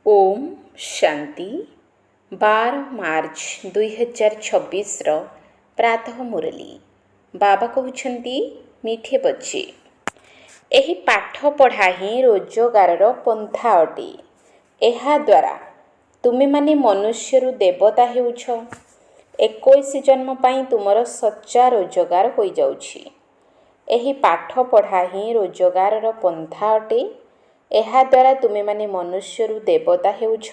ओम शांति 12 मार्च 2026 प्रातः मुरली बाबा कहते मीठे बच्चे एही पाठ पढ़ा ही रोजगार पंथा अटे। एहा द्वारा तुमे माने मनुष्यरु देवता हेउछ। 21 जन्म पाई तुमर सच्चा रोजगार होई जाउछि। एही पाठ पढ़ा ही रोजगार पंथा अटे। एहा द्वारा तुमे माने मनुष्यरु देवता हेउछ।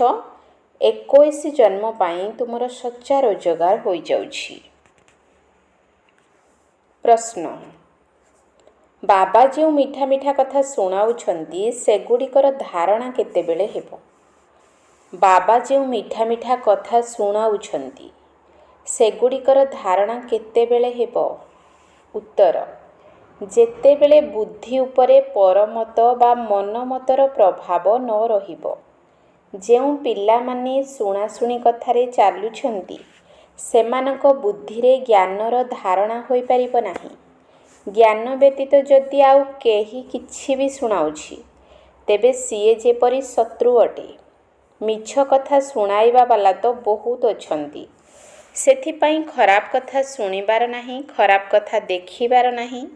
21 जन्म पाई तुमर सच्चा रोजगार होई जाउछि। प्रश्न बाबा जो मीठा मीठा कथा शुणाउछंती सेगुड़िकर धारणा केतेबेले हेबो? बाबा जो मीठा मीठा कथा शुणाउछंती सेगुड़िकर धारणा केतेबेले हेबो? उत्तर जेतेबेले बुद्धि उपरे परमत बा मनमतर प्रभाव न रहिबो। जेउ पिला माने शुणाशुणी कथारे चालुछंती सेमानक बुद्धिरे ज्ञानर धारणा होई परिबो नाही। ज्ञान व्यतीत जदि आउ केही किछि भी शुणाउछि तेबे सिए जेपरि शत्रु अटे। मिछ कथा शुणाइबा वाला तो बहुत अछंती। सेथिपाई खराब कथा शुणिबार नाही, खराब कथा देखिबार नाही।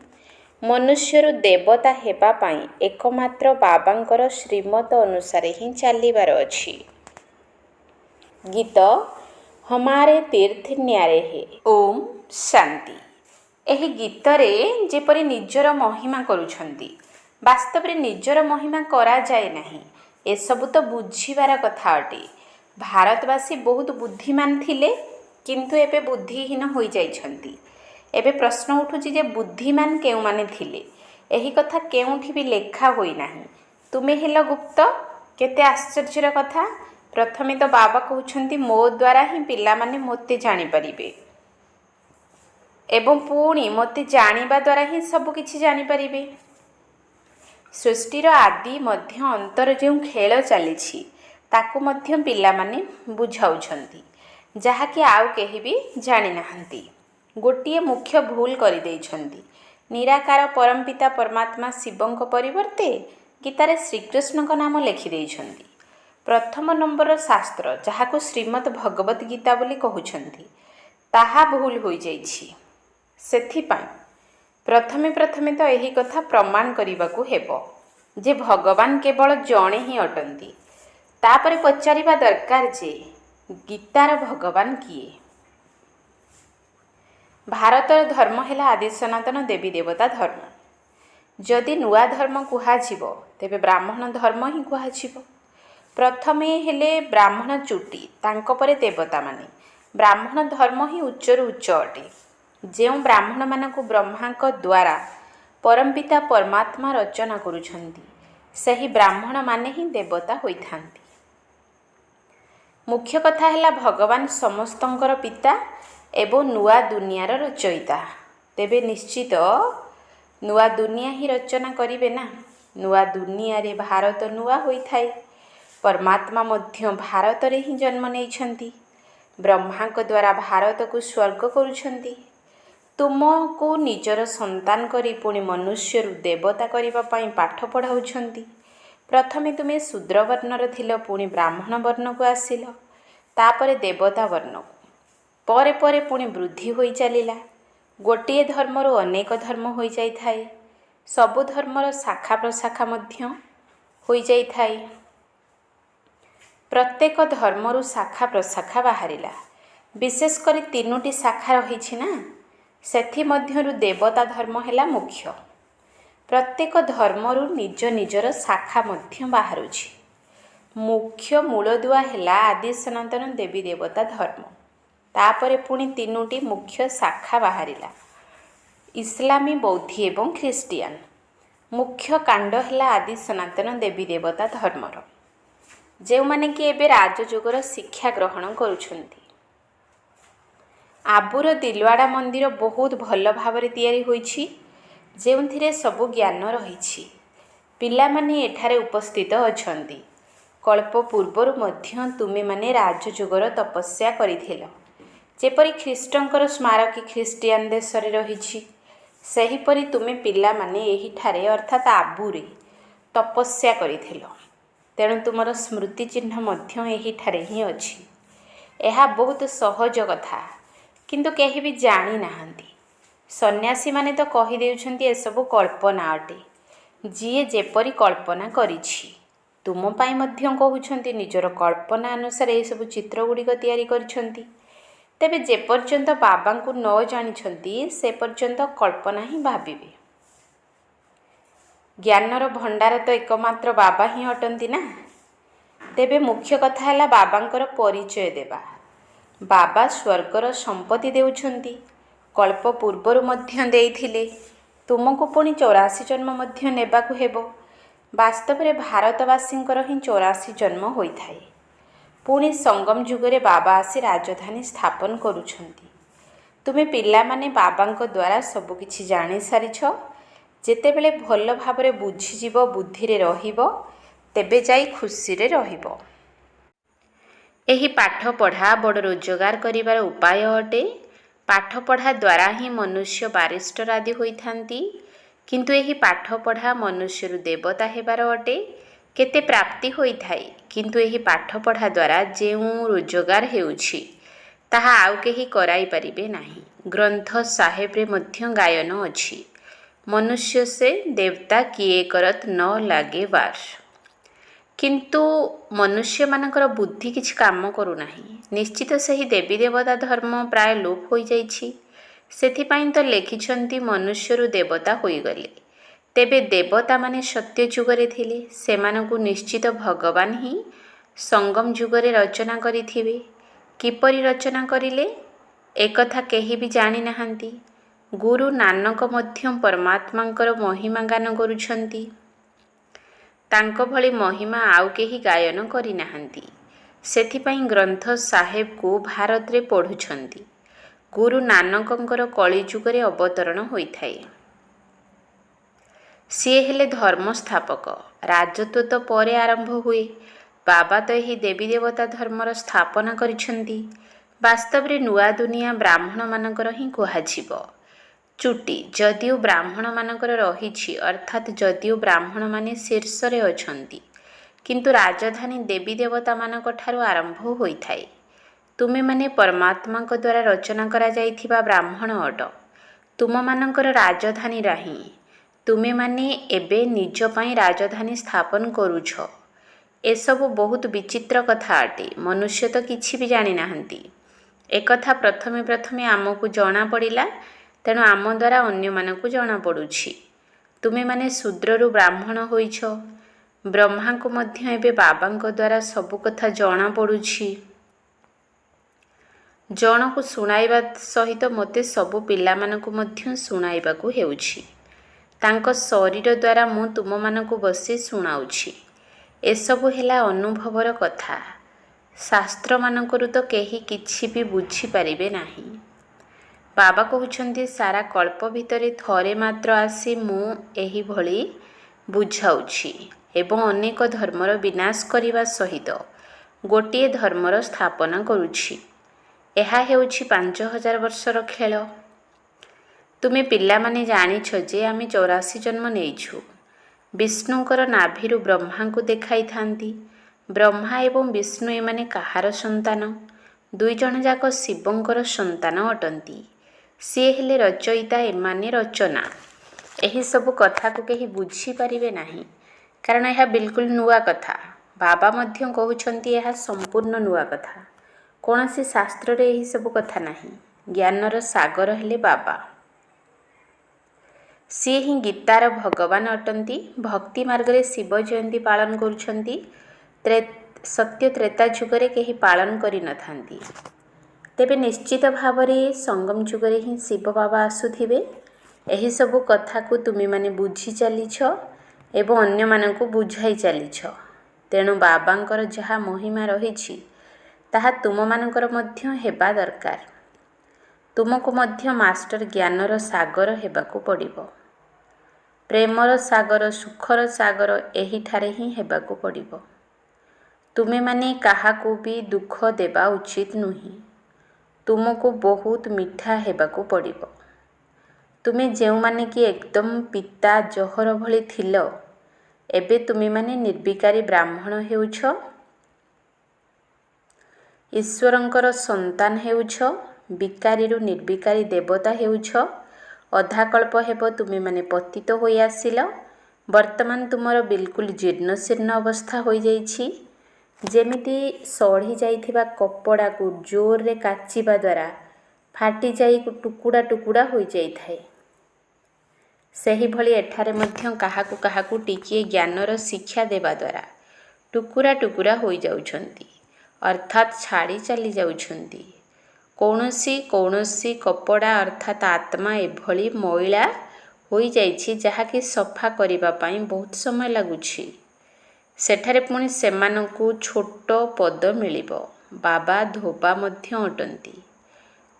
मनुष्यरु देवता हेबा पाई एकमात्र बाबांकर श्रीमत अनुसार ही चलिबार अछि। गीत हमारे तीर्थ न्यारे हे। ओम शांति। एही गीतरे जेपरि निजर महिमा करूछंती वास्तव में निजर महिमा करा जाए नाही। ए सब तो बुझिबार कथा अटे। भारतवासी बहुत बुद्धिमान थिले किंतु एबे बुद्धिहीन होई जाइछंती। एबे प्रश्न उठुछि जे बुद्धिमान केउ माने थिले? एही कथा केउठी भी लेखा होई नाही। तुमे हेलो गुप्त। केते आश्चर्यर कथा। प्रथमे तो बाबा कहउछंती मो द्वारा ही पिला माने मोते जानि परिबे एवं पुणी मोते जानिबा द्वारा ही सब किछि जानि परिबे। सृष्टिर आदि मध्य अंतर जो खेल चलीछि ताकू मध्य पिला माने बुझाउछंती जहा कि आउ केही भी जानि नाहंती। गोटिए मुख्य भूल करि देइछंती। निराकार परमपिता परमात्मा शिवंक परिवर्ते गीतारे श्रीकृष्ण का नाम लिखि देइछंती। प्रथम नंबर शास्त्र जहाको श्रीमद् भगवत गीता बोली कहउछंती ताहा भूल होई जाइछि। सेथिपाई प्रथमे तो यही कथा प्रमाण करिबाकू हेबो जे भगवान केवल जणे ही अटंती। तापरे पचारिबा दरकार जे गीतार भगवान किए? भारतर धर्म हेला आदि सनातन देवी देवता धर्म। जदि नुआ धर्म कुहाजिबो तेबे ब्राह्मण धर्म ही कुहाजिबो। प्रथमे हेले ब्राह्मण चुटी तांको परे देवता माने। ब्राह्मण धर्म ही उच्चरु उच्च अटे। जेउ ब्राह्मण मानकु ब्रह्मांक द्वारा परमपिता परमात्मा रचना करूछंती सही ब्राह्मण माने ही देवता होइथांती। मुख्य कथा हेला भगवान समस्तंकर पिता एवं नुआ दुनियार रचयिता। तेबे निश्चित नुआ दुनिया ही रचना करिवे ना। नुआ दुनिया रे भारत नुआ होई थाए। परमात्मा मध्य भारत रे ही जन्म नेइछंती। ब्रह्मांक द्वारा भारत को स्वर्ग करूछंती। तुमको निजर संतान करी पुणी मनुष्य रु देवता करिबा पई पाठ पढ़ाउछंती। प्रथमे तुमे शूद्र वर्णर थिल पुणी ब्राह्मण वर्ण को आसिल तापरे देवता वर्ण को। परे परे पुणी वृद्धि होई चलिला। गोटिए धर्मरु अनेक धर्म होई जाई थाए। सबु धर्मर शाखा प्रशाखा मध्य होई जाई थाए। प्रत्येक धर्मरु शाखा प्रशाखा बाहरिला। विशेष करी तीनोटी शाखा रहिछि ना। सेथि मध्यरु देवता धर्म हेला मुख्य। प्रत्येक धर्मरु निज निजर शाखा मध्य बाहरुछि। मुख्य मूलदुआ हेला आदि सनातन देवी देवता धर्म। तापरे पुणी तीनोटी मुख्य शाखा बाहरिला इस्लामी, बौद्धी एवं ख्रीष्टियान। मुख्य कांड हेला आदि सनातन देवी देवता धर्मर जे माने कि एबे राजयोगर शिक्षा ग्रहण करूछंती। आबुर दिलवाड़ा मंदिर बहुत भल भावरे तैयारी होईछि जेउथिरे सबु ज्ञान रहिछि। पिला माने एठारे उपस्थित अछंती। कल्प पूर्वरु मध्य तुमे माने राजयोगर तपस्या करिथिल। जेपरि ख्रीष्टंकर स्मारकी ख्रीष्टियान देशरे रहिछि सेहीपरि तुमे पिला माने एही ठारे अर्थात आबुरे तपस्या करिथिल। ତେଣୁ ତୁମର ସ୍ମୃତି ଚିହ୍ନ ମଧ୍ୟ ଏହିଠାରେ ହିଁ ଅଛି। ଏହା ବହୁତ ସହଜ କଥା, କିନ୍ତୁ କେହି ବି ଜାଣିନାହାନ୍ତି। ସନ୍ନ୍ୟାସୀମାନେ ତ କହିଦେଉଛନ୍ତି ଏସବୁ କଳ୍ପନା ଅଟେ। ଯିଏ ଯେପରି କଳ୍ପନା କରିଛି, ତୁମ ପାଇଁ ମଧ୍ୟ କହୁଛନ୍ତି ନିଜର କଳ୍ପନା ଅନୁସାରେ ଏସବୁ ଚିତ୍ର ଗୁଡ଼ିକ ତିଆରି କରିଛନ୍ତି। ତେବେ ଯେପର୍ଯ୍ୟନ୍ତ ବାବାଙ୍କୁ ନ ଜାଣିଛନ୍ତି ସେ ପର୍ଯ୍ୟନ୍ତ କଳ୍ପନା ହିଁ ଭାବିବେ। ଜ୍ଞାନର ଭଣ୍ଡାର ତ ଏକମାତ୍ର ବାବା ହିଁ ଅଟନ୍ତି ନା। ତେବେ ମୁଖ୍ୟ କଥା ହେଲା ବାବାଙ୍କର ପରିଚୟ ଦେବା। ବାବା ସ୍ୱର୍ଗର ସମ୍ପତ୍ତି ଦେଉଛନ୍ତି, କଳ୍ପ ପୂର୍ବରୁ ମଧ୍ୟ ଦେଇଥିଲେ। ତୁମକୁ ପୁଣି 84 ଜନ୍ମ ମଧ୍ୟ ନେବାକୁ ହେବ। ବାସ୍ତବରେ ଭାରତବାସୀଙ୍କର ହିଁ 84 ଜନ୍ମ ହୋଇଥାଏ। ପୁଣି ସଙ୍ଗମ ଯୁଗରେ ବାବା ଆସି ରାଜଧାନୀ ସ୍ଥାପନ କରୁଛନ୍ତି। ତୁମେ ପିଲାମାନେ ବାବାଙ୍କ ଦ୍ୱାରା ସବୁକିଛି ଜାଣିସାରିଛ। ଯେତେବେଳେ ଭଲ ଭାବରେ ବୁଝିଯିବ, ବୁଦ୍ଧିରେ ରହିବ, ତେବେ ଯାଇ ଖୁସିରେ ରହିବ। ଏହି ପାଠପଢ଼ା ବଡ଼ ରୋଜଗାର କରିବାର ଉପାୟ ଅଟେ। ପାଠପଢ଼ା ଦ୍ୱାରା ହିଁ ମନୁଷ୍ୟ ବାରିଷ୍ଟର ଆଦି ହୋଇଥାନ୍ତି। କିନ୍ତୁ ଏହି ପାଠପଢ଼ା ମନୁଷ୍ୟରୁ ଦେବତା ହେବାର ଅଟେ। କେତେ ପ୍ରାପ୍ତି ହୋଇଥାଏ, କିନ୍ତୁ ଏହି ପାଠପଢ଼ା ଦ୍ୱାରା ଯେଉଁ ରୋଜଗାର ହେଉଛି ତାହା ଆଉ କେହି କରାଇ ପାରିବେ ନାହିଁ। ଗ୍ରନ୍ଥ ସାହେବରେ ମଧ୍ୟ ଗାୟନ ଅଛି, ମନୁଷ୍ୟ ସେ ଦେବତା କିଏ କରତ ନ ଲାଗେ ବାର। କିନ୍ତୁ ମନୁଷ୍ୟମାନଙ୍କର ବୁଦ୍ଧି କିଛି କାମ କରୁନାହିଁ। ନିଶ୍ଚିତ ସେହି ଦେବୀ ଦେବତା ଧର୍ମ ପ୍ରାୟ ଲୋପ ହୋଇଯାଇଛି। ସେଥିପାଇଁ ତ ଲେଖିଛନ୍ତି ମନୁଷ୍ୟରୁ ଦେବତା ହୋଇଗଲେ। ତେବେ ଦେବତାମାନେ ସତ୍ୟ ଯୁଗରେ ଥିଲେ, ସେମାନଙ୍କୁ ନିଶ୍ଚିତ ଭଗବାନ ହିଁ ସଙ୍ଗମ ଯୁଗରେ ରଚନା କରିଥିବେ। କିପରି ରଚନା କରିଲେ ଏକଥା କେହି ବି ଜାଣିନାହାନ୍ତି। ଗୁରୁ ନାନକ ମଧ୍ୟ ପରମାତ୍ମାଙ୍କର ମହିମା ଗାନ କରୁଛନ୍ତି। ତାଙ୍କ ଭଳି ମହିମା ଆଉ କେହି ଗାୟନ କରିନାହାନ୍ତି। ସେଥିପାଇଁ ଗ୍ରନ୍ଥ ସାହେବକୁ ଭାରତରେ ପଢ଼ୁଛନ୍ତି। ଗୁରୁ ନାନକଙ୍କର କଳିଯୁଗରେ ଅବତରଣ ହୋଇଥାଏ। ସିଏ ହେଲେ ଧର୍ମ ସ୍ଥାପକ। ରାଜତ୍ୱ ତ ପରେ ଆରମ୍ଭ ହୁଏ। ବାବା ତ ଏହି ଦେବୀ ଦେବତା ଧର୍ମର ସ୍ଥାପନା କରିଛନ୍ତି। ବାସ୍ତବରେ ନୂଆ ଦୁନିଆ ବ୍ରାହ୍ମଣମାନଙ୍କର ହିଁ କୁହାଯିବ। ଚୁଟି ଯଦିଓ ବ୍ରାହ୍ମଣମାନଙ୍କର ରହିଛି, ଅର୍ଥାତ୍ ଯଦିଓ ବ୍ରାହ୍ମଣମାନେ ଶୀର୍ଷରେ ଅଛନ୍ତି, କିନ୍ତୁ ରାଜଧାନୀ ଦେବୀ ଦେବତାମାନଙ୍କ ଠାରୁ ଆରମ୍ଭ ହୋଇଥାଏ। ତୁମେମାନେ ପରମାତ୍ମାଙ୍କ ଦ୍ୱାରା ରଚନା କରାଯାଇଥିବା ବ୍ରାହ୍ମଣ ଅଟ। ତୁମମାନଙ୍କର ରାଜଧାନୀ ନାହିଁ। ତୁମେମାନେ ଏବେ ନିଜ ପାଇଁ ରାଜଧାନୀ ସ୍ଥାପନ କରୁଛ। ଏସବୁ ବହୁତ ବିଚିତ୍ର କଥା ଅଟେ। ମନୁଷ୍ୟ ତ କିଛି ବି ଜାଣିନାହାନ୍ତି। ଏକଥା ପ୍ରଥମେ ପ୍ରଥମେ ଆମକୁ ଜଣାପଡ଼ିଲା, ତେଣୁ ଆମ ଦ୍ୱାରା ଅନ୍ୟମାନଙ୍କୁ ଜଣାପଡ଼ୁଛି। ତୁମେମାନେ ଶୂଦ୍ରରୁ ବ୍ରାହ୍ମଣ ହୋଇଛ। ବ୍ରହ୍ମାଙ୍କୁ ମଧ୍ୟ ଏବେ ବାବାଙ୍କ ଦ୍ୱାରା ସବୁ କଥା ଜଣାପଡ଼ୁଛି। ଜଣକୁ ଶୁଣାଇବା ସହିତ ମୋତେ ସବୁ ପିଲାମାନଙ୍କୁ ମଧ୍ୟ ଶୁଣାଇବାକୁ ହେଉଛି। ତାଙ୍କ ଶରୀର ଦ୍ୱାରା ମୁଁ ତୁମମାନଙ୍କୁ ବସି ଶୁଣାଉଛି। ଏସବୁ ହେଲା ଅନୁଭବର କଥା। ଶାସ୍ତ୍ରମାନଙ୍କରୁ ତ କେହି କିଛି ବି ବୁଝିପାରିବେ ନାହିଁ। ବାବା କହୁଛନ୍ତି ସାରା କଳ୍ପ ଭିତରେ ଥରେ ମାତ୍ର ଆସି ମୁଁ ଏହିଭଳି ବୁଝାଉଛି ଏବଂ ଅନେକ ଧର୍ମର ବିନାଶ କରିବା ସହିତ ଗୋଟିଏ ଧର୍ମର ସ୍ଥାପନା କରୁଛି। ଏହା ହେଉଛି 5000 ବର୍ଷର ଖେଳ। ତୁମେ ପିଲାମାନେ ଜାଣିଛ ଯେ ଆମେ 84 ଜନ୍ମ ନେଇଛୁ। ବିଷ୍ଣୁଙ୍କର ନାଭିରୁ ବ୍ରହ୍ମାଙ୍କୁ ଦେଖାଇଥାନ୍ତି। ବ୍ରହ୍ମା ଏବଂ ବିଷ୍ଣୁ ଏମାନେ କାହାର ସନ୍ତାନ? ଦୁଇଜଣ ଯାକ ଶିବଙ୍କର ସନ୍ତାନ ଅଟନ୍ତି। ସିଏ ହେଲେ ରଚୟିତା, ଏମାନେ ରଚନା। ଏହିସବୁ କଥାକୁ କେହି ବୁଝିପାରିବେ ନାହିଁ, କାରଣ ଏହା ବିଲକୁଲ ନୂଆ କଥା। ବାବା ମଧ୍ୟ କହୁଛନ୍ତି ଏହା ସମ୍ପୂର୍ଣ୍ଣ ନୂଆ କଥା। କୌଣସି ଶାସ୍ତ୍ରରେ ଏହିସବୁ କଥା ନାହିଁ। ଜ୍ଞାନର ସାଗର ହେଲେ ବାବା। ସିଏ ହିଁ ଗୀତାର ଭଗବାନ ଅଟନ୍ତି। ଭକ୍ତି ମାର୍ଗରେ ଶିବ ଜୟନ୍ତୀ ପାଳନ କରୁଛନ୍ତି। ସତ୍ୟ ତ୍ରେତା ଯୁଗରେ କେହି ପାଳନ କରିନଥାନ୍ତି। ତେବେ ନିଶ୍ଚିତ ଭାବରେ ସଙ୍ଗମ ଯୁଗରେ ହିଁ ଶିବ ବାବା ଆସୁଥିବେ। ଏହିସବୁ କଥାକୁ ତୁମେମାନେ ବୁଝି ଚାଲିଛ ଏବଂ ଅନ୍ୟମାନଙ୍କୁ ବୁଝାଇ ଚାଲିଛ। ତେଣୁ ବାବାଙ୍କର ଯାହା ମହିମା ରହିଛି ତାହା ତୁମମାନଙ୍କର ମଧ୍ୟ ହେବା ଦରକାର। ତୁମକୁ ମଧ୍ୟ ମାଷ୍ଟର ଜ୍ଞାନର ସାଗର ହେବାକୁ ପଡ଼ିବ। ପ୍ରେମର ସାଗର, ସୁଖର ସାଗର ଏହିଠାରେ ହିଁ ହେବାକୁ ପଡ଼ିବ। ତୁମେମାନେ କାହାକୁ ବି ଦୁଃଖ ଦେବା ଉଚିତ ନୁହେଁ। ତୁମକୁ ବହୁତ ମିଠା ହେବାକୁ ପଡ଼ିବ। ତୁମେ ଯେଉଁମାନେ କି ଏକଦମ ପିତା ଜହର ଭଳି ଥିଲ, ଏବେ ତୁମେମାନେ ନିର୍ବିକାରୀ ବ୍ରାହ୍ମଣ ହେଉଛ, ଈଶ୍ୱରଙ୍କର ସନ୍ତାନ ହେଉଛ, ବିକାରୀରୁ ନିର୍ବିକାରୀ ଦେବତା ହେଉଛ। ଅଧାକଳ୍ପ ହେବ ତୁମେମାନେ ପତିତ ହୋଇ ଆସିଲ। ବର୍ତ୍ତମାନ ତୁମର ବିଲକୁଲ ଜୀର୍ଣ୍ଣଶୀର୍ଣ୍ଣ ଅବସ୍ଥା ହୋଇଯାଇଛି। ଯେମିତି ସଢ଼ି ଯାଇଥିବା କପଡ଼ାକୁ ଜୋରରେ କାଚିବା ଦ୍ୱାରା ଫାଟିଯାଇ ଟୁକୁଡ଼ା ଟୁକୁଡ଼ା ହୋଇଯାଇଥାଏ, ସେହିଭଳି ଏଠାରେ ମଧ୍ୟ କାହାକୁ କାହାକୁ ଟିକିଏ ଜ୍ଞାନର ଶିକ୍ଷା ଦେବା ଦ୍ୱାରା ଟୁକୁରା ଟୁକୁରା ହୋଇଯାଉଛନ୍ତି, ଅର୍ଥାତ୍ ଛାଡ଼ି ଚାଲି ଯାଉଛନ୍ତି। କୌଣସି କପଡ଼ା ଅର୍ଥାତ୍ ଆତ୍ମା ଏଭଳି ମଇଳା ହୋଇଯାଇଛି ଯାହାକି ସଫା କରିବା ପାଇଁ ବହୁତ ସମୟ ଲାଗୁଛି। ସେଠାରେ ପୁଣି ସେମାନଙ୍କୁ ଛୋଟ ପଦ ମିଳିବ। ବାବା ଧୋବା ମଧ୍ୟ ଅଟନ୍ତି।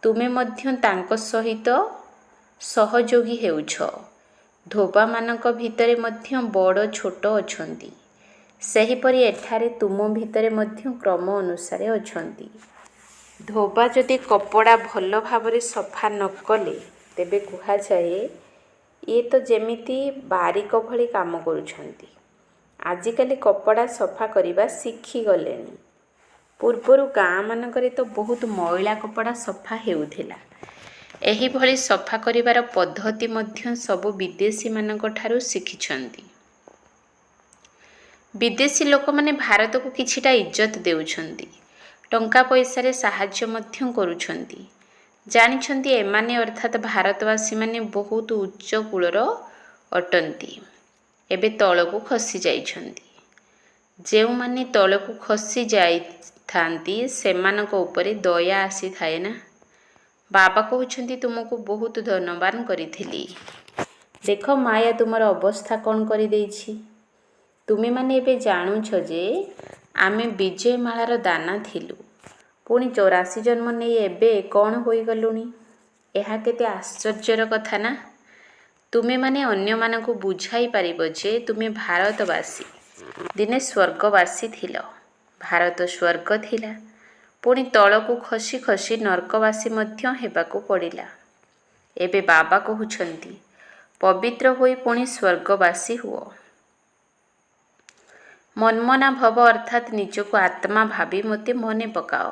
ତୁମେ ମଧ୍ୟ ତାଙ୍କ ସହିତ ସହଯୋଗୀ ହେଉଛ। ଧୋବାମାନଙ୍କ ଭିତରେ ମଧ୍ୟ ବଡ଼ ଛୋଟ ଅଛନ୍ତି। ସେହିପରି ଏଠାରେ ତୁମ ଭିତରେ ମଧ୍ୟ କ୍ରମ ଅନୁସାରେ ଅଛନ୍ତି। ଧୋବା ଯଦି କପଡ଼ା ଭଲ ଭାବରେ ସଫା ନ କଲେ ତେବେ କୁହାଯାଏ ଇଏ ତ ଯେମିତି ବାରିକ ଭଳି କାମ କରୁଛନ୍ତି। ଆଜିକାଲି କପଡ଼ା ସଫା କରିବା ଶିଖିଗଲେଣି। ପୂର୍ବରୁ ଗାଁମାନଙ୍କରେ ତ ବହୁତ ମଇଳା କପଡ଼ା ସଫା ହେଉଥିଲା। ଏହିଭଳି ସଫା କରିବାର ପଦ୍ଧତି ମଧ୍ୟ ସବୁ ବିଦେଶୀମାନଙ୍କ ଠାରୁ ଶିଖିଛନ୍ତି। ବିଦେଶୀ ଲୋକମାନେ ଭାରତକୁ କିଛିଟା ଇଜ୍ଜତ ଦେଉଛନ୍ତି, ଟଙ୍କା ପଇସାରେ ସାହାଯ୍ୟ ମଧ୍ୟ କରୁଛନ୍ତି। ଜାଣିଛନ୍ତି ଏମାନେ ଅର୍ଥାତ୍ ଭାରତବାସୀମାନେ ବହୁତ ଉଚ୍ଚ କୂଳର ଅଟନ୍ତି। ଏବେ ତଳକୁ ଖସି ଯାଇଛନ୍ତି। ଯେଉଁମାନେ ତଳକୁ ଖସି ଯାଇଥାନ୍ତି ସେମାନଙ୍କ ଉପରେ ଦୟା ଆସିଥାଏ ନା। ବାବା କହୁଛନ୍ତି ତୁମକୁ ବହୁତ ଧନ୍ୟବାଦ କରିଥିଲି। ଦେଖ ମାୟା ତୁମର ଅବସ୍ଥା କ'ଣ କରିଦେଇଛି। ତୁମେମାନେ ଏବେ ଜାଣୁଛ ଯେ ଆମେ ବିଜୟମାଳାର ଦାନା ଥିଲୁ, ପୁଣି 84 ଜନ୍ମ ନେଇ ଏବେ କ'ଣ ହୋଇଗଲୁଣି। ଏହା କେତେ ଆଶ୍ଚର୍ଯ୍ୟର କଥା ନା। ତୁମେମାନେ ଅନ୍ୟମାନଙ୍କୁ ବୁଝାଇ ପାରିବ ଯେ ତୁମେ ଭାରତବାସୀ ଦିନେ ସ୍ୱର୍ଗବାସୀ ଥିଲ। ଭାରତ ସ୍ୱର୍ଗ ଥିଲା, ପୁଣି ତଳକୁ ଖସି ଖସି ନର୍କବାସୀ ମଧ୍ୟ ହେବାକୁ ପଡ଼ିଲା। ଏବେ ବାବା କହୁଛନ୍ତି ପବିତ୍ର ହୋଇ ପୁଣି ସ୍ୱର୍ଗବାସୀ ହୁଅ। ମନ୍ମନା ଭବ ଅର୍ଥାତ୍ ନିଜକୁ ଆତ୍ମା ଭାବି ମୋତେ ମନେ ପକାଅ।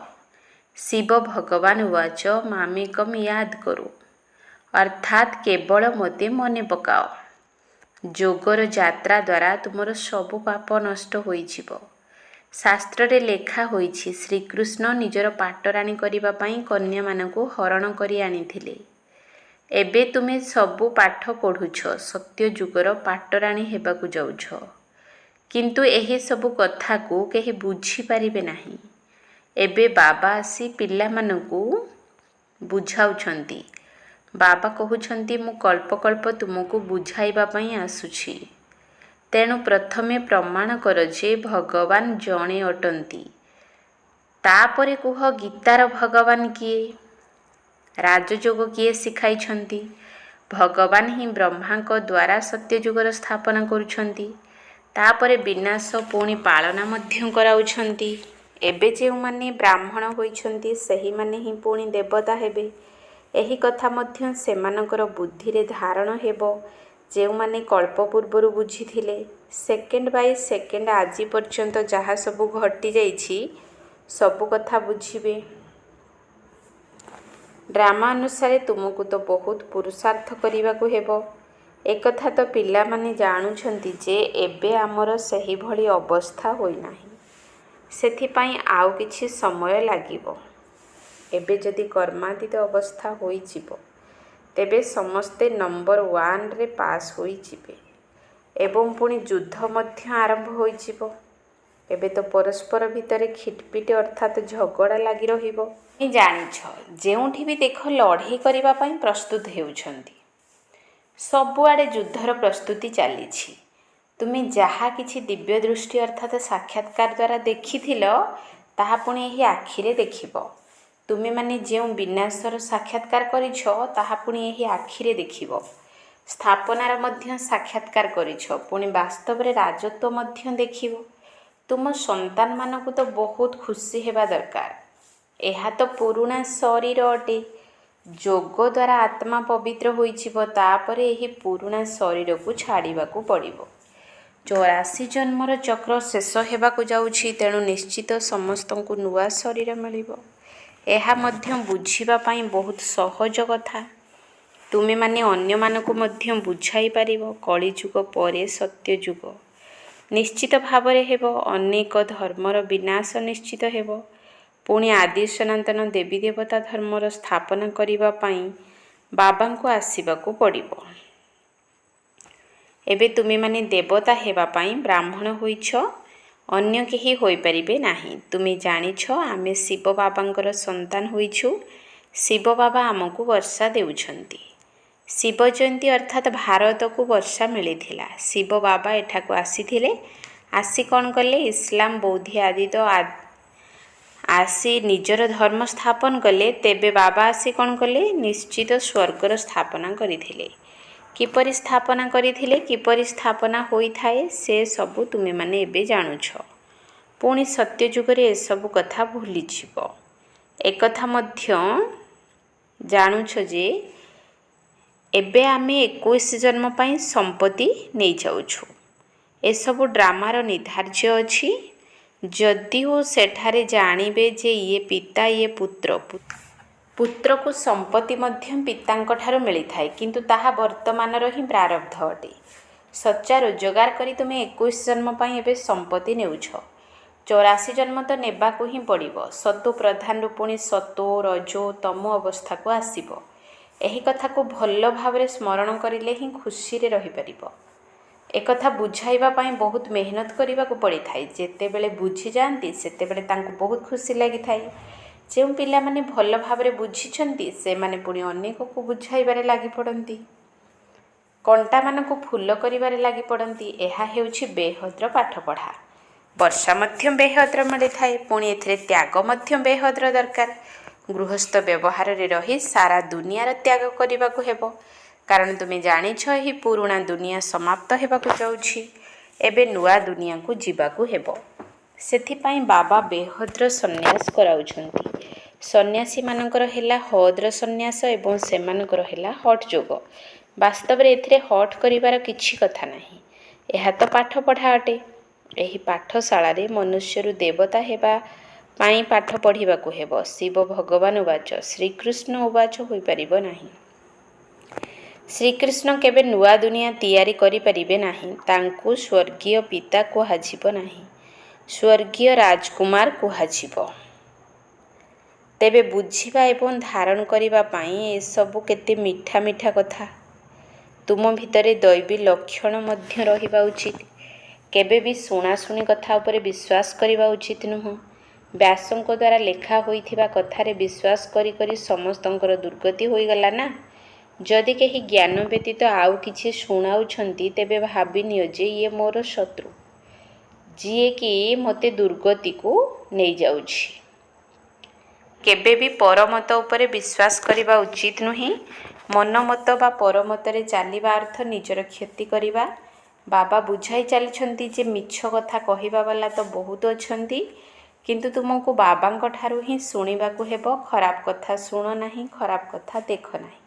ଶିବ ଭଗବାନ ଉବାଚ ମାମେକମ୍ ୟାଦ କରୁ, ଅର୍ଥାତ୍ କେବଳ ମୋତେ ମନେ ପକାଅ। ଯୋଗର ଯାତ୍ରା ଦ୍ୱାରା ତୁମର ସବୁ ପାପ ନଷ୍ଟ ହୋଇଯିବ। ଶାସ୍ତ୍ରରେ ଲେଖା ହୋଇଛି ଶ୍ରୀକୃଷ୍ଣ ନିଜର ପାଟରାଣୀ କରିବା ପାଇଁ କନ୍ୟାମାନଙ୍କୁ ହରଣ କରି ଆଣିଥିଲେ। ଏବେ ତୁମେ ସବୁ ପାଠ ପଢ଼ୁଛ, ସତ୍ୟଯୁଗର ପାଟରାଣୀ ହେବାକୁ ଯାଉଛ। କିନ୍ତୁ ଏହି ସବୁ କଥାକୁ କେହି ବୁଝିପାରିବେ ନାହିଁ। ଏବେ ବାବା ଆସି ପିଲାମାନଙ୍କୁ ବୁଝାଉଛନ୍ତି। ବାବା କହୁଛନ୍ତି ମୁଁ କଳ୍ପ କଳ୍ପ ତୁମକୁ ବୁଝାଇବା ପାଇଁ ଆସୁଛି। ତେଣୁ ପ୍ରଥମେ ପ୍ରମାଣ କର ଯେ ଭଗବାନ ଜଣେ ଅଟନ୍ତି। ତାପରେ କୁହ ଗୀତାର ଭଗବାନ କିଏ, ରାଜଯୋଗ କିଏ ଶିଖାଇଛନ୍ତି। ଭଗବାନ ହିଁ ବ୍ରହ୍ମାଙ୍କ ଦ୍ୱାରା ସତ୍ୟଯୁଗର ସ୍ଥାପନା କରୁଛନ୍ତି। ତାପରେ ବିନାଶ ପୁଣି ପାଳନା ମଧ୍ୟ କରାଉଛନ୍ତି। ଏବେ ଯେଉଁମାନେ ବ୍ରାହ୍ମଣ ହୋଇଛନ୍ତି ସେହିମାନେ ହିଁ ପୁଣି ଦେବତା ହେବେ। ଏହି କଥା ମଧ୍ୟ ସେମାନଙ୍କର ବୁଦ୍ଧିରେ ଧାରଣ ହେବ। ଯେଉଁମାନେ କଳ୍ପ ପୂର୍ବରୁ ବୁଝିଥିଲେ, ସେକେଣ୍ଡ ବାଇ ସେକେଣ୍ଡ ଆଜି ପର୍ଯ୍ୟନ୍ତ ଯାହା ସବୁ ଘଟିଯାଇଛି ସବୁ କଥା ବୁଝିବେ। ଡ୍ରାମା ଅନୁସାରେ ତୁମକୁ ତ ବହୁତ ପୁରୁଷାର୍ଥ କରିବାକୁ ହେବ। ଏକଥା ତ ପିଲାମାନେ ଜାଣୁଛନ୍ତି ଯେ ଏବେ ଆମର ସେହିଭଳି ଅବସ୍ଥା ହୋଇନାହିଁ। ସେଥିପାଇଁ ଆଉ କିଛି ସମୟ ଲାଗିବ। ଏବେ ଯଦି କର୍ମାତୀତ ଅବସ୍ଥା ହୋଇଯିବ ତେବେ ସମସ୍ତେ ନମ୍ବର 1ରେ ପାସ୍ ହୋଇଯିବେ ଏବଂ ପୁଣି ଯୁଦ୍ଧ ମଧ୍ୟ ଆରମ୍ଭ ହୋଇଯିବ। ଏବେ ତ ପରସ୍ପର ଭିତରେ ଖିଟପିଟ ଅର୍ଥାତ୍ ଝଗଡ଼ା ଲାଗି ରହିବ। ଜାଣିଛ ଯେଉଁଠି ବି ଦେଖ ଲଢ଼େଇ କରିବା ପାଇଁ ପ୍ରସ୍ତୁତ ହେଉଛନ୍ତି। ସବୁଆଡ଼େ ଯୁଦ୍ଧର ପ୍ରସ୍ତୁତି ଚାଲିଛି। ତୁମେ ଯାହା କିଛି ଦିବ୍ୟ ଦୃଷ୍ଟି ଅର୍ଥାତ୍ ସାକ୍ଷାତକାର ଦ୍ୱାରା ଦେଖିଥିଲ ତାହା ପୁଣି ଏହି ଆଖିରେ ଦେଖିବ। ତୁମେମାନେ ଯେଉଁ ବିନାଶର ସାକ୍ଷାତକାର କରିଛ ତାହା ପୁଣି ଏହି ଆଖିରେ ଦେଖିବ। ସ୍ଥାପନାର ମଧ୍ୟ ସାକ୍ଷାତକାର କରିଛ, ପୁଣି ବାସ୍ତବରେ ରାଜତ୍ୱ ମଧ୍ୟ ଦେଖିବ। ତୁମ ସନ୍ତାନମାନଙ୍କୁ ତ ବହୁତ ଖୁସି ହେବା ଦରକାର। ଏହା ତ ପୁରୁଣା ଶରୀର ଅଟେ। ଯୋଗ ଦ୍ୱାରା ଆତ୍ମା ପବିତ୍ର ହୋଇଯିବ। ତାପରେ ଏହି ପୁରୁଣା ଶରୀରକୁ ଛାଡ଼ିବାକୁ ପଡ଼ିବ। ଚୌରାଶୀ ଜନ୍ମର ଚକ୍ର ଶେଷ ହେବାକୁ ଯାଉଛି, ତେଣୁ ନିଶ୍ଚିତ ସମସ୍ତଙ୍କୁ ନୂଆ ଶରୀର ମିଳିବ। ଏହା ମଧ୍ୟ ବୁଝିବା ପାଇଁ ବହୁତ ସହଜ କଥା। ତୁମେମାନେ ଅନ୍ୟମାନଙ୍କୁ ମଧ୍ୟ ବୁଝାଇ ପାରିବ। କଳିଯୁଗ ପରେ ସତ୍ୟଯୁଗ ନିଶ୍ଚିତ ଭାବରେ ହେବ। ଅନେକ ଧର୍ମର ବିନାଶ ନିଶ୍ଚିତ ହେବ। ପୁଣି ଆଦି ସନାତନ ଦେବୀ ଦେବତା ଧର୍ମର ସ୍ଥାପନା କରିବା ପାଇଁ ବାବାଙ୍କୁ ଆସିବାକୁ ପଡ଼ିବ। ଏବେ ତୁମେମାନେ ଦେବତା ହେବା ପାଇଁ ବ୍ରାହ୍ମଣ ହୋଇଛ, ଅନ୍ୟ କେହି ହୋଇପାରିବେ ନାହିଁ। ତୁମେ ଜାଣିଛ ଆମେ ଶିବ ବାବାଙ୍କର ସନ୍ତାନ ହୋଇଛୁ। ଶିବ ବାବା ଆମକୁ ବର୍ଷା ଦେଉଛନ୍ତି। ଶିବ ଜୟନ୍ତୀ ଅର୍ଥାତ୍ ଭାରତକୁ ବର୍ଷା ମିଳିଥିଲା। ଶିବ ବାବା ଏଠାକୁ ଆସିଥିଲେ। ଆସି କ'ଣ କଲେ? ଇସଲାମ ବୌଦ୍ଧ ଆଦି ତ ଆସି ନିଜର ଧର୍ମ ସ୍ଥାପନ କଲେ। ତେବେ ବାବା ଆସି କ'ଣ କଲେ? ନିଶ୍ଚିତ ସ୍ୱର୍ଗର ସ୍ଥାପନା କରିଥିଲେ। କିପରି ସ୍ଥାପନା କରିଥିଲେ, କିପରି ସ୍ଥାପନା ହୋଇଥାଏ, ସେ ସବୁ ତୁମେମାନେ ଏବେ ଜାଣୁଛ। ପୁଣି ସତ୍ୟଯୁଗରେ ଏସବୁ କଥା ଭୁଲିଯିବ। ଏକଥା ମଧ୍ୟ ଜାଣୁଛ ଯେ ଏବେ ଆମେ 21 ଜନ୍ମ ପାଇଁ ସମ୍ପତ୍ତି ନେଇଯାଉଛୁ। ଏସବୁ ଡ୍ରାମାର ନିର୍ଦ୍ଧାର୍ଯ୍ୟ ଅଛି। ଯଦିଓ ସେଠାରେ ଜାଣିବେ ଯେ ଇଏ ପିତା, ଇଏ ପୁତ୍ର, ପୁତ୍ରକୁ ସମ୍ପତ୍ତି ମଧ୍ୟ ପିତାଙ୍କଠାରୁ ମିଳିଥାଏ, କିନ୍ତୁ ତାହା ବର୍ତ୍ତମାନର ହିଁ ପ୍ରାରବ୍ଧ ଅଟେ। ସଚ୍ଚା ରୋଜଗାର କରି ତୁମେ 21 ଜନ୍ମ ପାଇଁ ଏବେ ସମ୍ପତ୍ତି ନେଉଛ। 84 ଜନ୍ମ ତ ନେବାକୁ ହିଁ ପଡ଼ିବ। ସତୋ ପ୍ରଧାନରୁ ପୁଣି ସତୋ ରଜୋ ତମ ଅବସ୍ଥାକୁ ଆସିବ। ଏହି କଥାକୁ ଭଲ ଭାବରେ ସ୍ମରଣ କରିଲେ ହିଁ ଖୁସିରେ ରହିପାରିବ। ଏକଥା ବୁଝାଇବା ପାଇଁ ବହୁତ ମେହନତ କରିବାକୁ ପଡ଼ିଥାଏ। ଯେତେବେଳେ ବୁଝିଯାଆନ୍ତି ସେତେବେଳେ ତାଙ୍କୁ ବହୁତ ଖୁସି ଲାଗିଥାଏ। ଯେଉଁ ପିଲାମାନେ ଭଲ ଭାବରେ ବୁଝିଛନ୍ତି ସେମାନେ ପୁଣି ଅନେକକୁ ବୁଝାଇବାରେ ଲାଗିପଡ଼ନ୍ତି। କଣ୍ଟାମାନଙ୍କୁ ଫୁଲ କରିବାରେ ଲାଗିପଡ଼ନ୍ତି। ଏହା ହେଉଛି ବେହଦର ପାଠପଢ଼ା। ବର୍ଷା ମଧ୍ୟ ବେହଦର ମିଳିଥାଏ। ପୁଣି ଏଥିରେ ତ୍ୟାଗ ମଧ୍ୟ ବେହଦର ଦରକାର। ଗୃହସ୍ଥ ବ୍ୟବହାରରେ ରହି ସାରା ଦୁନିଆର ତ୍ୟାଗ କରିବାକୁ ହେବ। କାରଣ ତୁମେ ଜାଣିଛ ଏହି ପୁରୁଣା ଦୁନିଆ ସମାପ୍ତ ହେବାକୁ ଯାଉଛି। ଏବେ ନୂଆ ଦୁନିଆକୁ ଯିବାକୁ ହେବ। ସେଥିପାଇଁ ବାବା ବେହଦର ସନ୍ନ୍ୟାସ କରାଉଛନ୍ତି। ସନ୍ନ୍ୟାସୀମାନଙ୍କର ହେଲା ହଦର ସନ୍ନ୍ୟାସ ଏବଂ ସେମାନଙ୍କର ହେଲା ହଠ୍ ଯୋଗ। ବାସ୍ତବରେ ଏଥିରେ ହଠ୍ କରିବାର କିଛି କଥା ନାହିଁ। ଏହା ତ ପାଠପଢ଼ା ଅଟେ। ଏହି ପାଠଶାଳାରେ ମନୁଷ୍ୟରୁ ଦେବତା ହେବା ପାଇଁ ପାଠ ପଢ଼ିବାକୁ ହେବ। ଶିବ ଭଗବାନ ଉବାଚ ଶ୍ରୀକୃଷ୍ଣ ଉବାଚ ହୋଇପାରିବ ନାହିଁ। ଶ୍ରୀକୃଷ୍ଣ କେବେ ନୂଆ ଦୁନିଆ ତିଆରି କରିପାରିବେ ନାହିଁ। ତାଙ୍କୁ ସ୍ୱର୍ଗୀୟ ପିତା କୁହାଯିବ ନାହିଁ, ସ୍ୱର୍ଗୀୟ ରାଜକୁମାର କୁହାଯିବ। ତେବେ ବୁଝିବା ଏବଂ ଧାରଣ କରିବା ପାଇଁ ଏସବୁ କେତେ ମିଠା ମିଠା କଥା। ତୁମ ଭିତରେ ଦୈବୀ ଲକ୍ଷଣ ମଧ୍ୟ ରହିବା ଉଚିତ। କେବେ ବି ଶୁଣାଶୁଣି କଥା ଉପରେ ବିଶ୍ୱାସ କରିବା ଉଚିତ ନୁହଁ। ବ୍ୟାସଙ୍କ ଦ୍ୱାରା ଲେଖା ହୋଇଥିବା କଥାରେ ବିଶ୍ୱାସ କରି କରି ସମସ୍ତଙ୍କର ଦୁର୍ଗତି ହୋଇଗଲା ନା। ଯଦି କେହି ଜ୍ଞାନ ବ୍ୟତୀତ ଆଉ କିଛି ଶୁଣାଉଛନ୍ତି ତେବେ ଭାବିନିଅ ଯେ ଇଏ ମୋର ଶତ୍ରୁ, ଯିଏକି ମୋତେ ଦୁର୍ଗତିକୁ ନେଇଯାଉଛି। କେବେ ବି ପରମତ ଉପରେ ବିଶ୍ୱାସ କରିବା ଉଚିତ ନୁହେଁ। ମନମତ ବା ପରମତରେ ଚାଲିବା ଅର୍ଥ ନିଜର କ୍ଷତି କରିବା। ବାବା ବୁଝାଇ ଚାଲିଛନ୍ତି ଯେ ମିଛ କଥା କହିବା ବାଲା ତ ବହୁତ ଅଛନ୍ତି, କିନ୍ତୁ ତୁମକୁ ବାବାଙ୍କ ଠାରୁ ହିଁ ଶୁଣିବାକୁ ହେବ। ଖରାପ କଥା ଶୁଣ ନାହିଁ, ଖରାପ କଥା ଦେଖ ନାହିଁ।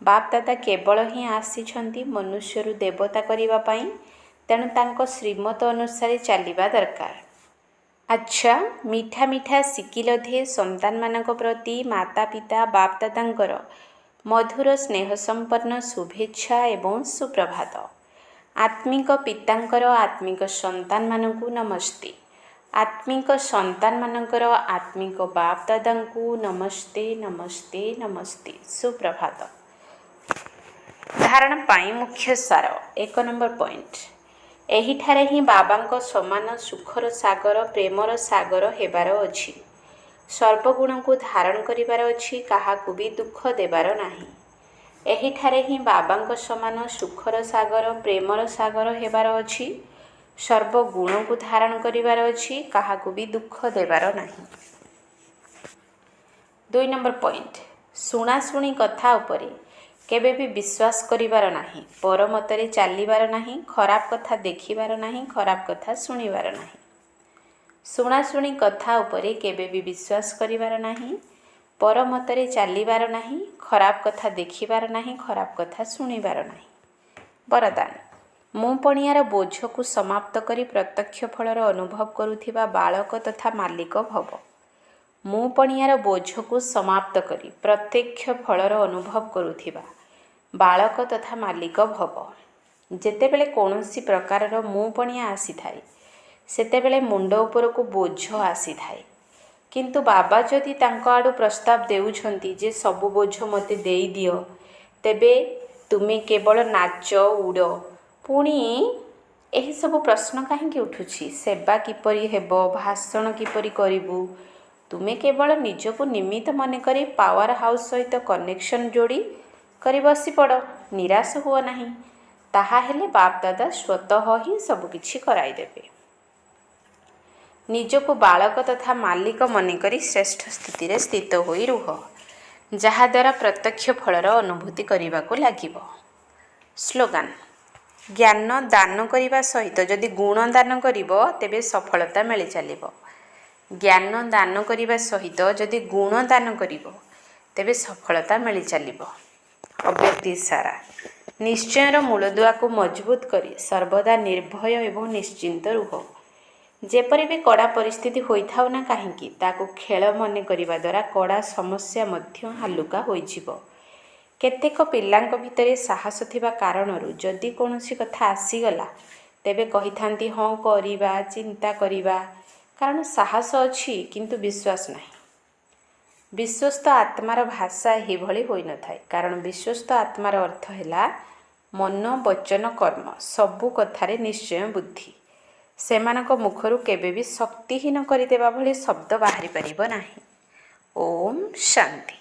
ବାପ ଦାଦା କେବଳ ହିଁ ଆସିଛନ୍ତି ମନୁଷ୍ୟରୁ ଦେବତା କରିବା ପାଇଁ। ତେଣୁ ତାଙ୍କ ଶ୍ରୀମତ ଅନୁସାରେ ଚାଲିବା ଦରକାର। ଆଚ୍ଛା, ମିଠା ମିଠା ଶିକିଲ ଧେ ସନ୍ତାନମାନଙ୍କ ପ୍ରତି ମାତା ପିତା ବାପ ଦାଦାଙ୍କର ମଧୁର ସ୍ନେହ ସମ୍ପନ୍ନ ଶୁଭେଚ୍ଛା ଏବଂ ସୁପ୍ରଭାତ। ଆତ୍ମିକ ପିତାଙ୍କର ଆତ୍ମିକ ସନ୍ତାନମାନଙ୍କୁ ନମସ୍ତେ। ଆତ୍ମିକ ସନ୍ତାନମାନଙ୍କର ଆତ୍ମିକ ବାପ ଦାଦାଙ୍କୁ ନମସ୍ତେ ନମସ୍ତେ ନମସ୍ତେ। ସୁପ୍ରଭାତ। ଧାରଣ ପାଇଁ ମୁଖ୍ୟ ସାର। 1 ନମ୍ବର ପଏଣ୍ଟ। ଏହିଠାରେ ହିଁ ବାବାଙ୍କ ସମାନ ସୁଖର ସାଗର, ପ୍ରେମର ସାଗର ହେବାର ଅଛି। ସର୍ବଗୁଣକୁ ଧାରଣ କରିବାର ଅଛି, କାହାକୁ ବି ଦୁଃଖ ଦେବାର ନାହିଁ। ଏହିଠାରେ ହିଁ ବାବାଙ୍କ ସମାନ ସୁଖର ସାଗର, ପ୍ରେମର ସାଗର ହେବାର ଅଛି। ସର୍ବଗୁଣକୁ ଧାରଣ କରିବାର ଅଛି, କାହାକୁ ବି ଦୁଃଖ ଦେବାର ନାହିଁ। 2 ନମ୍ବର ପଏଣ୍ଟ। ଶୁଣାଶୁଣି କଥା ଉପରେ କେବେ ବି ବିଶ୍ୱାସ କରିବାର ନାହିଁ। ପରମତରେ ଚାଲିବାର ନାହିଁ। ଖରାପ କଥା ଦେଖିବାର ନାହିଁ, ଖରାପ କଥା ଶୁଣିବାର ନାହିଁ। ଶୁଣାଶୁଣି କଥା ଉପରେ କେବେ ବି ବିଶ୍ୱାସ କରିବାର ନାହିଁ। ପରମତରେ ଚାଲିବାର ନାହିଁ। ଖରାପ କଥା ଦେଖିବାର ନାହିଁ, ଖରାପ କଥା ଶୁଣିବାର ନାହିଁ। ବରଦାନ। ମୁଁ ପଣିଆର ବୋଝକୁ ସମାପ୍ତ କରି ପ୍ରତ୍ୟକ୍ଷ ଫଳର ଅନୁଭବ କରୁଥିବା ବାଳକ ତଥା ମାଲିକ ଭବ। ମୁଁ ପଣିଆର ବୋଝକୁ ସମାପ୍ତ କରି ପ୍ରତ୍ୟକ୍ଷ ଫଳର ଅନୁଭବ କରୁଥିବା ବାଳକ ତଥା ମାଲିକ ଭବ। ଯେତେବେଳେ କୌଣସି ପ୍ରକାରର ମୁଁ ପଣିଆ ଆସିଥାଏ ସେତେବେଳେ ମୁଣ୍ଡ ଉପରକୁ ବୋଝ ଆସିଥାଏ। କିନ୍ତୁ ବାବା ଯଦି ତାଙ୍କ ଆଡ଼ୁ ପ୍ରସ୍ତାବ ଦେଉଛନ୍ତି ଯେ ସବୁ ବୋଝ ମୋତେ ଦେଇଦିଅ, ତେବେ ତୁମେ କେବଳ ନାଚ ଉଡ଼। ପୁଣି ଏହିସବୁ ପ୍ରଶ୍ନ କାହିଁକି ଉଠୁଛି? ସେବା କିପରି ହେବ? ଭାଷଣ କିପରି କରିବୁ? ତୁମେ କେବଳ ନିଜକୁ ନିମିତ୍ତ ମନେକରି ପାୱାର ହାଉସ୍ ସହିତ କନେକ୍ସନ୍ ଯୋଡ଼ି କରି ବସିପଡ଼। ନିରାଶ ହୁଅ ନାହିଁ। ତାହା ହେଲେ ବାପ୍ ଦାଦା ସ୍ୱତଃ ହିଁ ସବୁକିଛି କରାଇଦେବେ। ନିଜକୁ ବାଳକ ତଥା ମାଲିକ ମନେକରି ଶ୍ରେଷ୍ଠ ସ୍ଥିତିରେ ସ୍ଥିତ ହୋଇ ରୁହ, ଯାହାଦ୍ୱାରା ପ୍ରତ୍ୟକ୍ଷ ଫଳର ଅନୁଭୂତି କରିବାକୁ ଲାଗିବ। ସ୍ଲୋଗାନ: ଜ୍ଞାନ ଦାନ କରିବା ସହିତ ଯଦି ଗୁଣ ଦାନ କରିବ ତେବେ ସଫଳତା ମିଳି ଚାଲିବ। ଜ୍ଞାନ ଦାନ କରିବା ସହିତ ଯଦି ଗୁଣ ଦାନ କରିବ ତେବେ ସଫଳତା ମିଳି ଚାଲିବ। ଅବ୍ୟକ୍ତି ଇସାରା: ନିଶ୍ଚୟର ମୂଳଦୁଆକୁ ମଜବୁତ କରି ସର୍ବଦା ନିର୍ଭୟ ଏବଂ ନିଶ୍ଚିନ୍ତ ରୁହ। ଯେପରି ବି କଡ଼ା ପରିସ୍ଥିତି ହୋଇଥାଉ ନା କାହିଁକି, ତାକୁ ଖେଳ ମନେ କରିବା ଦ୍ୱାରା କଡ଼ା ସମସ୍ୟା ମଧ୍ୟ ହାଲୁକା ହୋଇଯିବ। କେତେକ ପିଲାଙ୍କ ଭିତରେ ସାହସ ଥିବା କାରଣରୁ ଯଦି କୌଣସି କଥା ଆସିଗଲା ତେବେ କହିଥାନ୍ତି ହଁ କରିବା, ଚିନ୍ତା କରିବା। କାରଣ ସାହସ ଅଛି କିନ୍ତୁ ବିଶ୍ୱାସ ନାହିଁ। ବିଶ୍ୱସ୍ତ ଆତ୍ମାର ଭାଷା ଏହିଭଳି ହୋଇନଥାଏ। କାରଣ ବିଶ୍ୱସ୍ତ ଆତ୍ମାର ଅର୍ଥ ହେଲା ମନ, ବଚନ, କର୍ମ ସବୁ କଥାରେ ନିଶ୍ଚୟ ବୁଦ୍ଧି। ସେମାନଙ୍କ ମୁଖରୁ କେବେ ବି ଶକ୍ତିହୀନ କରିଦେବା ଭଳି ଶବ୍ଦ ବାହାରି ପାରିବ ନାହିଁ। ଓମ୍ ଶାନ୍ତି।